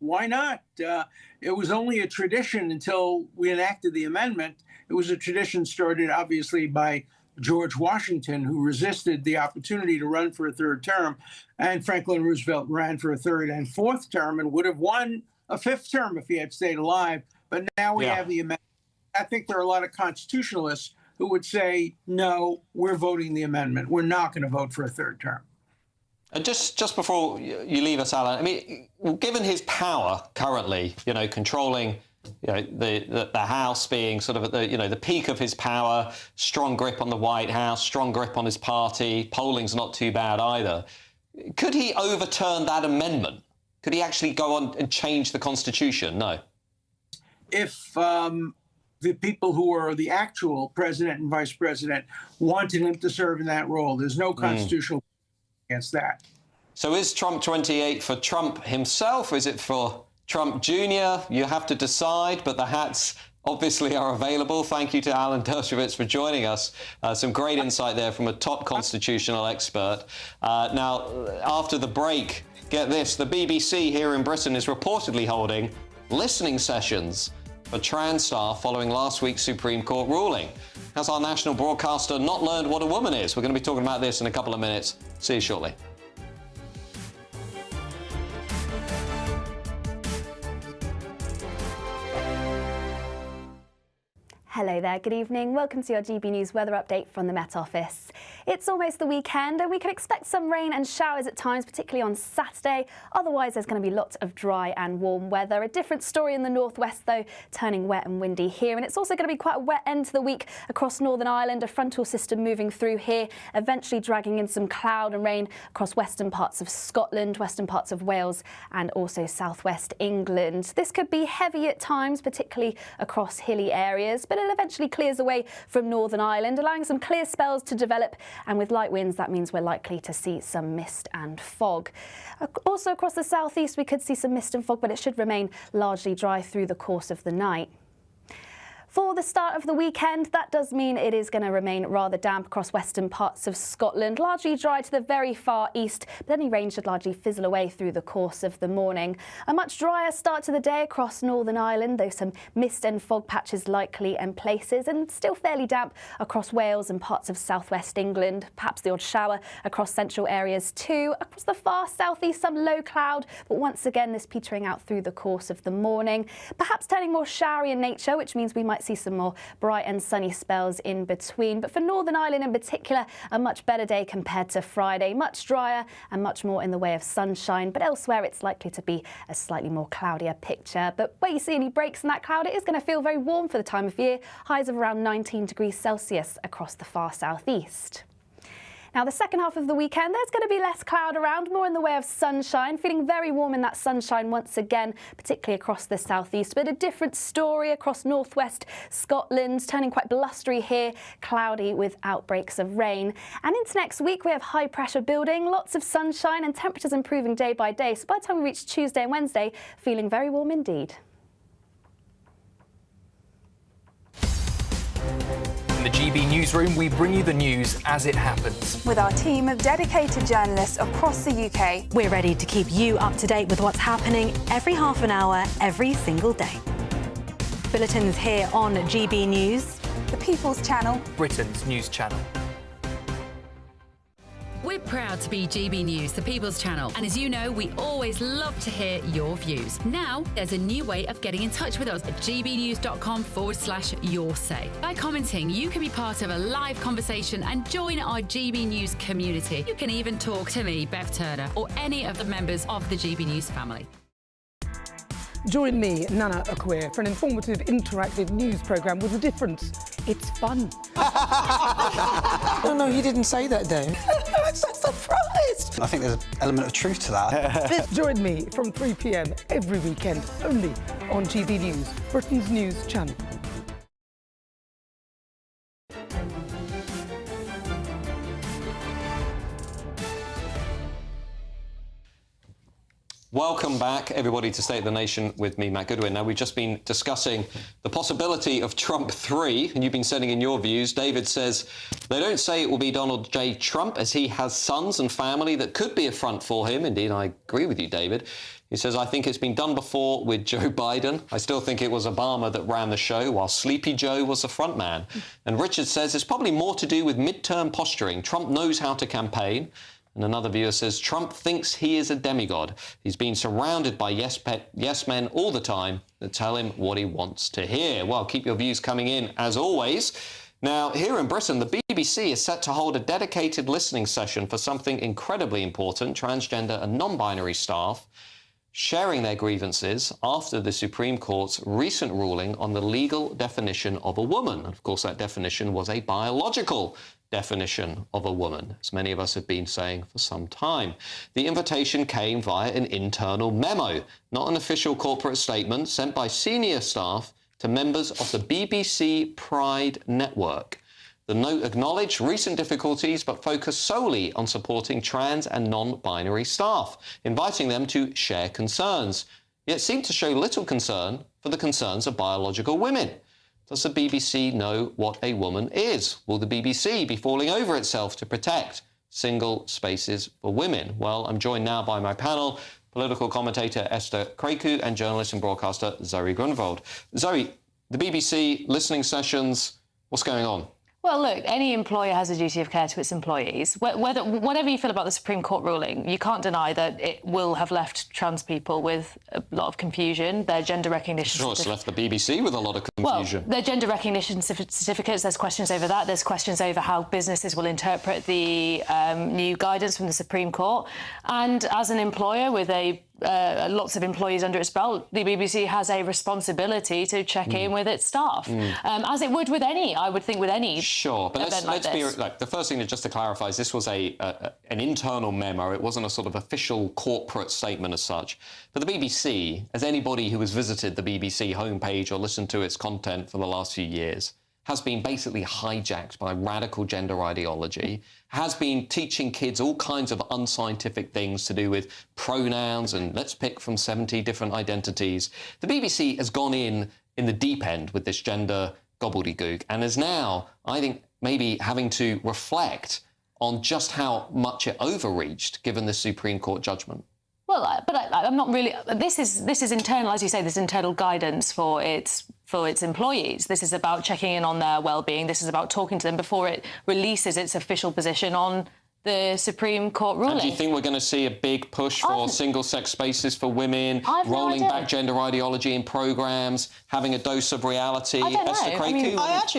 why not? It was only a tradition until we enacted the amendment. It was a tradition started, obviously, by George Washington, who resisted the opportunity to run for a third term. And Franklin Roosevelt ran for a third and fourth term and would have won a fifth term if he had stayed alive. But now we have the amendment. I think there are a lot of constitutionalists who would say, no, we're voting the amendment. We're not going to vote for a third term. And just before you leave us, Alan, I mean, given his power currently, you know, controlling, you know, the House being sort of at the, you know, the peak of his power, strong grip on the White House, strong grip on his party, polling's not too bad either. Could he overturn that amendment? Could he actually go on and change the Constitution? No. If the people who are the actual president and vice president wanted him to serve in that role, there's no constitutional against that. So is Trump 28 for Trump himself? Is it for Trump Jr.? You have to decide, but the hats obviously are available. Thank you to Alan Dershowitz for joining us. Some great insight there from a top constitutional expert. Now, after the break, get this, the BBC here in Britain is reportedly holding listening sessions for trans staff following last week's Supreme Court ruling. Has our national broadcaster not learned what a woman is? We're going to be talking about this in a couple of minutes. See you shortly. Hello there, good evening. Welcome to your GB News weather update from the Met Office. It's almost the weekend and we can expect some rain and showers at times, particularly on Saturday. Otherwise, there's going to be lots of dry and warm weather. A different story in the northwest, though, turning wet and windy here. And it's also going to be quite a wet end to the week across Northern Ireland. A frontal system moving through here, eventually dragging in some cloud and rain across western parts of Scotland, western parts of Wales and also southwest England. This could be heavy at times, particularly across hilly areas, but it eventually clears away from Northern Ireland, allowing some clear spells to develop. And with light winds, that means we're likely to see some mist and fog. Also across the southeast, we could see some mist and fog, but it should remain largely dry through the course of the night. For the start of the weekend, that does mean it is going to remain rather damp across western parts of Scotland, largely dry to the very far east, but any rain should largely fizzle away through the course of the morning. A much drier start to the day across Northern Ireland, though some mist and fog patches likely in places, and still fairly damp across Wales and parts of southwest England, perhaps the odd shower across central areas too. Across the far southeast, some low cloud, but once again this petering out through the course of the morning, perhaps turning more showery in nature, which means we might might see some more bright and sunny spells in between. But for Northern Ireland in particular, a much better day compared to Friday. Much drier and much more in the way of sunshine. But elsewhere, it's likely to be a slightly more cloudier picture. But where you see any breaks in that cloud, it is going to feel very warm for the time of year. Highs of around 19 degrees Celsius across the far southeast. Now, the second half of the weekend, there's going to be less cloud around, more in the way of sunshine. Feeling very warm in that sunshine once again, particularly across the southeast. But a different story across northwest Scotland, turning quite blustery here, cloudy with outbreaks of rain. And into next week, we have high pressure building, lots of sunshine and temperatures improving day by day. So by the time we reach Tuesday and Wednesday, feeling very warm indeed. In the GB newsroom, we bring you the news as it happens. With our team of dedicated journalists across the UK, we're ready to keep you up to date with what's happening every half an hour, every single day. Bulletins here on GB News, the People's Channel, Britain's news channel. We're proud to be GB News, the People's Channel. And as you know, we always love to hear your views. Now, there's a new way of getting in touch with us at gbnews.com/yoursay. By commenting, you can be part of a live conversation and join our GB News community. You can even talk to me, Bev Turner, or any of the members of the GB News family. Join me, Nana Akweer, for an informative, interactive news programme with a difference. It's fun. No, he didn't say that, though. I'm so surprised. I think there's an element of truth to that. Join me from 3 p.m. every weekend, only on GB News, Britain's news channel. Welcome back, everybody, to State of the Nation with me, Matt Goodwin. Now, we've just been discussing the possibility of Trump 3, and you've been sending in your views. David says, they don't say it will be Donald J. Trump, as he has sons and family that could be a front for him. Indeed, I agree with you, David. He says, I think it's been done before with Joe Biden. I still think it was Obama that ran the show, while Sleepy Joe was the front man. And Richard says, it's probably more to do with midterm posturing. Trump knows how to campaign. And another viewer says, Trump thinks he is a demigod. He's been surrounded by yes men all the time that tell him what he wants to hear. Well, keep your views coming in, as always. Now, here in Britain, the BBC is set to hold a dedicated listening session for something incredibly important: transgender and non-binary staff sharing their grievances after the Supreme Court's recent ruling on the legal definition of a woman. Of course, that definition was a biological definition of a woman, as many of us have been saying for some time. The invitation came via an internal memo, not an official corporate statement, sent by senior staff to members of the BBC Pride network. The note acknowledged recent difficulties but focused solely on supporting trans and non-binary staff, inviting them to share concerns, yet seemed to show little concern for the concerns of biological women. Does the BBC know what a woman is? Will the BBC be falling over itself to protect single spaces for women? Well, I'm joined now by my panel, political commentator Esther Kreiku and journalist and broadcaster Zoe Grunwald. Zoe, the BBC listening sessions, what's going on? Well, look, any employer has a duty of care to its employees. Whatever you feel about the Supreme Court ruling, you can't deny that it will have left trans people with a lot of confusion. Their gender recognition... Sure, it's left the BBC with a lot of confusion. Well, their gender recognition certificates, there's questions over that. There's questions over how businesses will interpret the new guidance from the Supreme Court. And as an employer with lots of employees under its belt, the BBC has a responsibility to check in with its staff, as it would with any, I would think, with any. Sure, but let's be like, the first thing just to clarify is this was an internal memo. It wasn't a sort of official corporate statement as such. For the BBC, as anybody who has visited the BBC homepage or listened to its content for the last few years, has been basically hijacked by radical gender ideology, has been teaching kids all kinds of unscientific things to do with pronouns and let's pick from 70 different identities. The BBC has gone in the deep end with this gender gobbledygook and is now, I think, maybe having to reflect on just how much it overreached given the Supreme Court judgment. Well, but I'm not really... This is internal, as you say, this internal guidance for its employees. This is about checking in on their well-being. This is about talking to them before it releases its official position on the Supreme Court ruling. And do you think we're going to see a big push for single-sex spaces for women, rolling back gender ideology in programmes, having a dose of reality? I don't know. Esther Craig?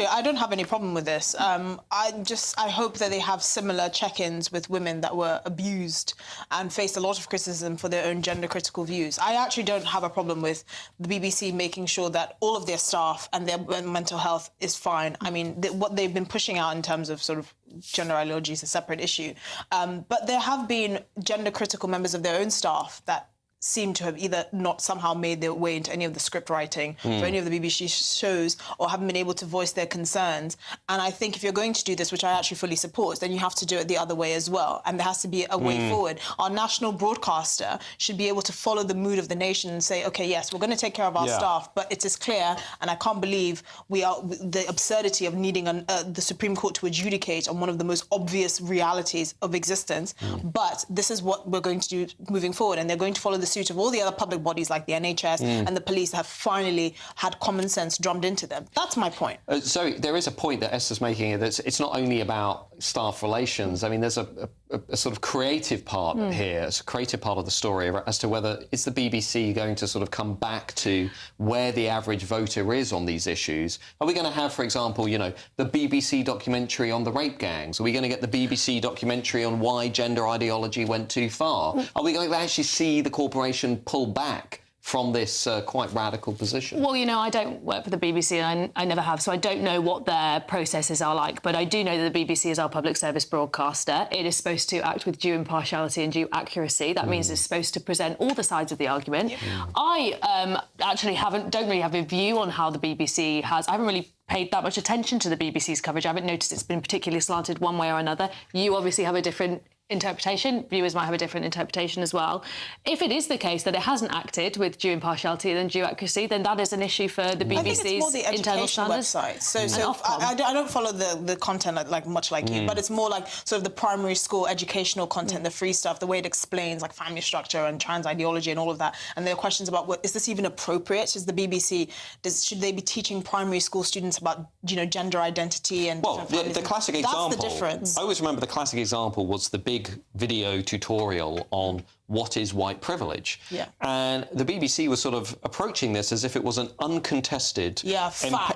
I don't have any problem with this. I hope that they have similar check-ins with women that were abused and faced a lot of criticism for their own gender-critical views. I actually don't have a problem with the BBC making sure that all of their staff and their mental health is fine. I mean, what they've been pushing out in terms of sort of gender ideology is a separate issue. But there have been gender-critical members of their own staff that seem to have either not somehow made their way into any of the script writing for any of the BBC shows or haven't been able to voice their concerns. And I think if you're going to do this, which I actually fully support, then you have to do it the other way as well. And there has to be a way forward. Our national broadcaster should be able to follow the mood of the nation and say, OK, yes, we're going to take care of our staff, but it is clear, and I can't believe the absurdity of needing the Supreme Court to adjudicate on one of the most obvious realities of existence. But this is what we're going to do moving forward, and they're going to follow the suit of all the other public bodies like the NHS and the police that have finally had common sense drummed into them. That's my point. So there is a point that Esther's making that it's not only about staff relations. I mean, there's a sort of creative part here. It's a creative part of the story as to whether is the BBC going to sort of come back to where the average voter is on these issues. Are we going to have, for example, you know, the BBC documentary on the rape gangs? Are we going to get the BBC documentary on why gender ideology went too far? Are we going to actually see the corporation pull back from this quite radical position? Well, you know, I don't work for the BBC and I never have, so I don't know what their processes are like, but I do know that the BBC is our public service broadcaster. It is supposed to act with due impartiality and due accuracy. That means it's supposed to present all the sides of the argument. I actually don't really have a view on how the BBC has... I haven't really paid that much attention to the BBC's coverage. I haven't noticed it's been particularly slanted one way or another. You obviously have a different interpretation. Viewers might have a different interpretation as well. If it is the case that it hasn't acted with due impartiality and due accuracy, then that is an issue for the BBC's I think it's more the internal education standards. Website. So I don't follow the content much like you, but it's more like sort of the primary school educational content, the free stuff, the way it explains like family structure and trans ideology and all of that. And there are questions about is this even appropriate? Is the BBC should they be teaching primary school students about gender identity and the classic example. That's the difference. I always remember the classic example was the big video tutorial on what is white privilege. And the BBC was sort of approaching this as if it was an uncontested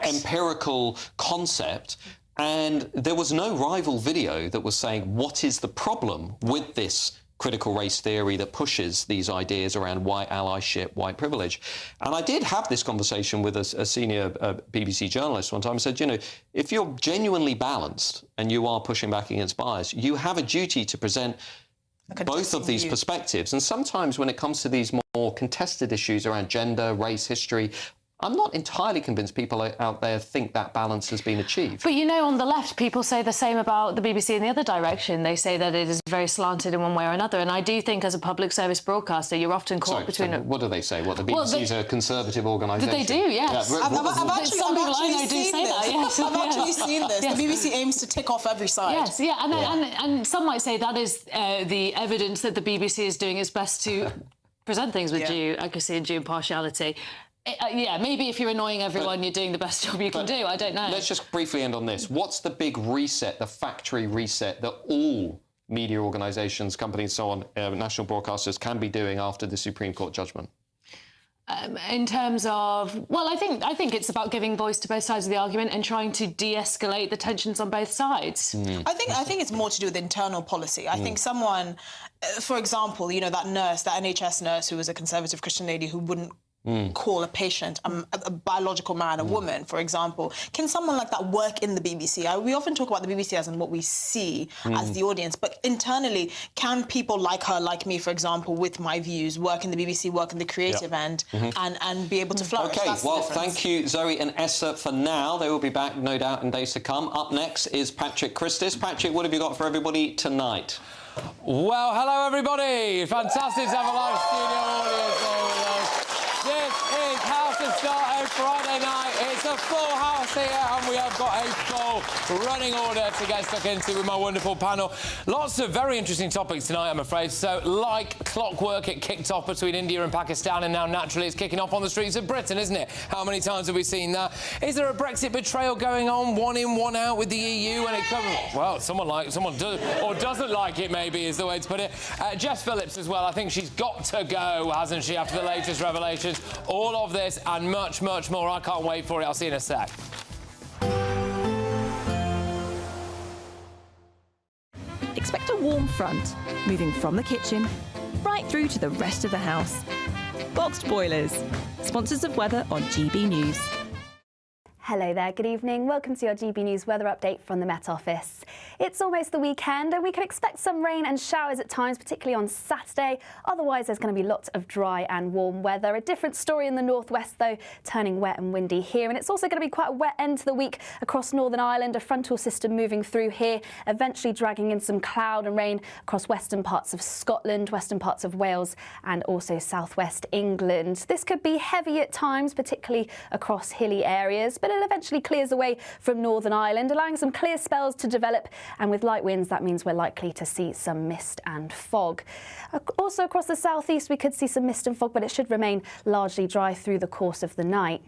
empirical concept. And there was no rival video that was saying what is the problem with this critical race theory that pushes these ideas around white allyship, white privilege. And I did have this conversation with a senior BBC journalist one time. I said, you know, if you're genuinely balanced and you are pushing back against bias, you have a duty to present both of these perspectives. And sometimes when it comes to these more contested issues around gender, race, history, I'm not entirely convinced people out there think that balance has been achieved. But, you know, on the left, people say the same about the BBC in the other direction. They say that it is very slanted in one way or another. And I do think as a public service broadcaster, you're often caught between... what do they say? What, the BBC is a conservative organisation? They do, yes. I've actually some people I know do say that, yes. I've actually seen this. Yes. The BBC aims to tick off every side. Yes, and some might say that is the evidence that the BBC is doing its best to present things with due accuracy and due impartiality. Maybe if you're annoying everyone, you're doing the best job you can do. I don't know. Let's just briefly end on this. What's the big reset, the factory reset that all media organisations, companies, so on, national broadcasters can be doing after the Supreme Court judgment? In terms of, well, I think it's about giving voice to both sides of the argument and trying to de-escalate the tensions on both sides. I think it's more to do with internal policy. I think someone, for example, you know, that NHS nurse who was a conservative Christian lady who wouldn't call a patient a biological man, a woman, for example. Can someone like that work in the BBC? We often talk about the BBC as in what we see as the audience, but internally, can people like her, like me, for example, with my views, work in the BBC, work in the creative end, and be able to flourish? OK, well, thank you, Zoe and Esther, for now. They will be back, no doubt, in days to come. Up next is Patrick Christys. Patrick, what have you got for everybody tonight? Well, hello, everybody. Fantastic to have a live studio audience here with us. This is how to start a Friday night. It's a full house here, and we have got a full running order to get stuck into with my wonderful panel. Lots of very interesting topics tonight, I'm afraid. So, like clockwork, it kicked off between India and Pakistan, and now, naturally, it's kicking off on the streets of Britain, isn't it? How many times have we seen that? Is there a Brexit betrayal going on, one in, one out with the EU when it comes... Well, someone does or doesn't like it, maybe, is the way to put it. Jess Phillips as well. I think she's got to go, hasn't she, after the latest revelations? All of this and much, much much more. I can't wait for it. I'll see you in a sec. Expect a warm front, moving from the kitchen right through to the rest of the house. Boxed Boilers, sponsors of weather on GB News. Hello there, good evening. Welcome to your GB News weather update from the Met Office. It's almost the weekend and we can expect some rain and showers at times, particularly on Saturday. Otherwise, there's going to be lots of dry and warm weather. A different story in the northwest, though, turning wet and windy here. And it's also going to be quite a wet end to the week across Northern Ireland. A frontal system moving through here, eventually dragging in some cloud and rain across western parts of Scotland, western parts of Wales and also southwest England. This could be heavy at times, particularly across hilly areas, but it eventually clears away from Northern Ireland, allowing some clear spells to develop, and with light winds that means we're likely to see some mist and fog. Also across the southeast we could see some mist and fog, but it should remain largely dry through the course of the night.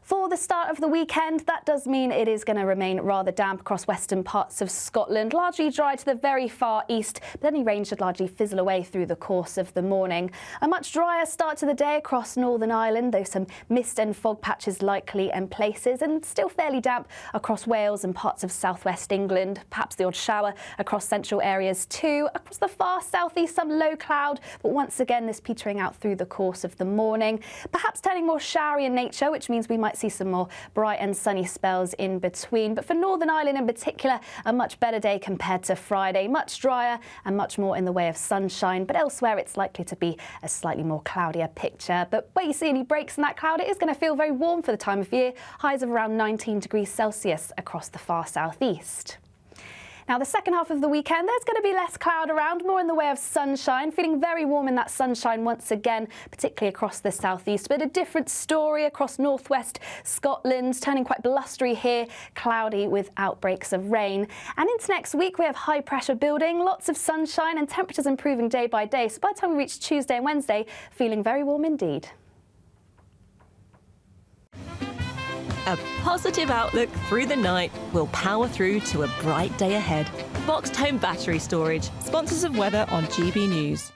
For the start of the weekend, that does mean it is going to remain rather damp across western parts of Scotland, largely dry to the very far east, but any rain should largely fizzle away through the course of the morning. A much drier start to the day across Northern Ireland, though some mist and fog patches likely in places, and still fairly damp across Wales and parts of southwest England, perhaps the odd shower across central areas too. Across the far southeast, some low cloud, but once again this petering out through the course of the morning, perhaps turning more showery in nature, which means we might see some more bright and sunny spells in between. But for Northern Ireland in particular, a much better day compared to Friday, much drier and much more in the way of sunshine, but elsewhere it's likely to be a slightly more cloudier picture. But where you see any breaks in that cloud, it is going to feel very warm for the time of year, highs of around 19 degrees Celsius across the far southeast. Now, the second half of the weekend, there's going to be less cloud around, more in the way of sunshine, feeling very warm in that sunshine once again, particularly across the southeast. But a different story across northwest Scotland, turning quite blustery here, cloudy with outbreaks of rain. And into next week, we have high pressure building, lots of sunshine and temperatures improving day by day. So by the time we reach Tuesday and Wednesday, feeling very warm indeed. A positive outlook through the night will power through to a bright day ahead. Boxed Home Battery Storage, sponsors of weather on GB News.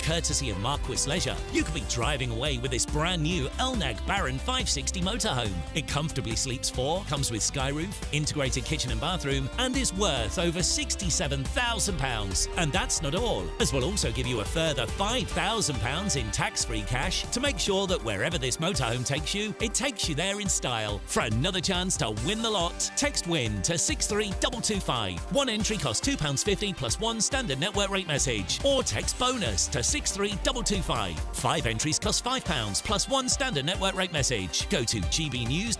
Courtesy of Marquis Leisure, you could be driving away with this brand new Elnag Baron 560 motorhome. It comfortably sleeps 4, comes with sky roof, integrated kitchen and bathroom, and is worth over £67,000. And that's not all, as we'll also give you a further £5,000 in tax-free cash to make sure that wherever this motorhome takes you, it takes you there in style. For another chance to win the lot, text WIN to 63225. One entry costs £2.50 plus one standard network rate message, or text BONUS to 63225. 5 entries cost £5 plus one standard network rate message. Go to gbnews.co.uk.